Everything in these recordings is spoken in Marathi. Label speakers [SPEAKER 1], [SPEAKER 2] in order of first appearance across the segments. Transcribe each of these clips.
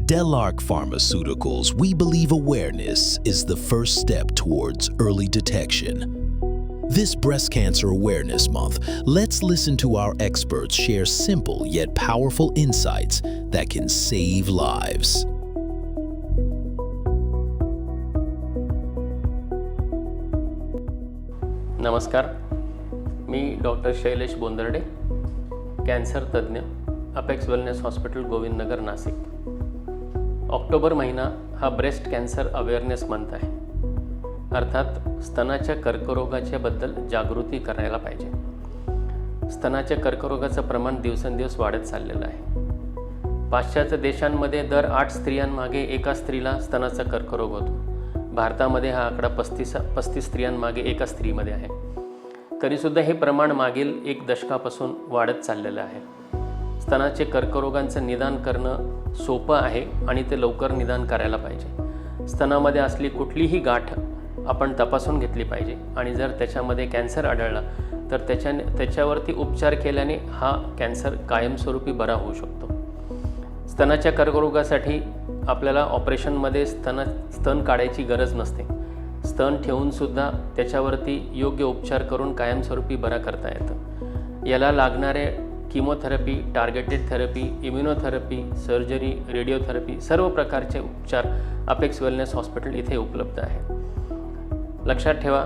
[SPEAKER 1] Delarc Pharmaceuticals, we believe awareness is the first step towards early detection. This Breast Cancer Awareness Month, let's listen to our experts share simple yet powerful insights that can save lives.
[SPEAKER 2] नमस्कार, मी डॉक्टर शैलेश बोंदर्डे, कॅन्सर तज्ज्ञ, apex wellness hospital Govindnagar Nashik. October महिना हा ब्रेस्ट कॅन्सर अवेअरनेस मंथ आहे. अर्थात स्तनाच्या कर्करोगाच्याबद्दल जागृती करायला पाहिजे. स्तनाच्या कर्करोगाचं प्रमाण दिवसेंदिवस वाढत चाललेलं आहे. पाश्चात्य देशांमध्ये दर 8 स्त्रियांमागे एका स्त्रीला स्तनाचा कर्करोग होतो. भारतामध्ये हा आकडा 35 स्त्रियांमागे एका स्त्रीमध्ये आहे. तरीसुद्धा हे प्रमाण मागील 1 दशकापासून वाढत चाललेलं आहे. स्तनाचे कर्करोगांचं निदान करणं सोपं आहे आणि ते लवकर निदान करायला पाहिजे. स्तनामध्ये असली कुठलीही गाठ आपण तपासून घेतली पाहिजे आणि जर त्याच्यामध्ये कॅन्सर आढळला तर त्याच्यावरती उपचार केल्याने हा कॅन्सर कायमस्वरूपी बरा होऊ शकतो. स्तनाच्या कर्करोगासाठी आपल्याला ऑपरेशनमध्ये स्तन काढायची गरज नसते. स्तन ठेवूनसुद्धा त्याच्यावरती योग्य उपचार करून कायमस्वरूपी बरा करता येतं. याला लागणारे chemotherapy, targeted therapy, immunotherapy, surgery, radiotherapy सर्व प्रकारचे उपचार अपेक्स वेलनेस हॉस्पिटल इथे उपलब्ध आहे. लक्षात ठेवा,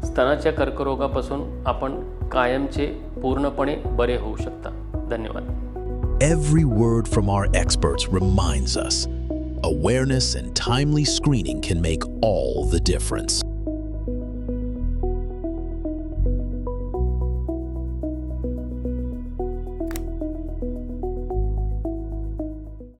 [SPEAKER 2] स्तनाच्या कर्करोगापासून आपण कायमचे पूर्णपणे बरे होऊ शकता. धन्यवाद.
[SPEAKER 1] Every word from our experts reminds us, awareness and timely screening can make all the difference.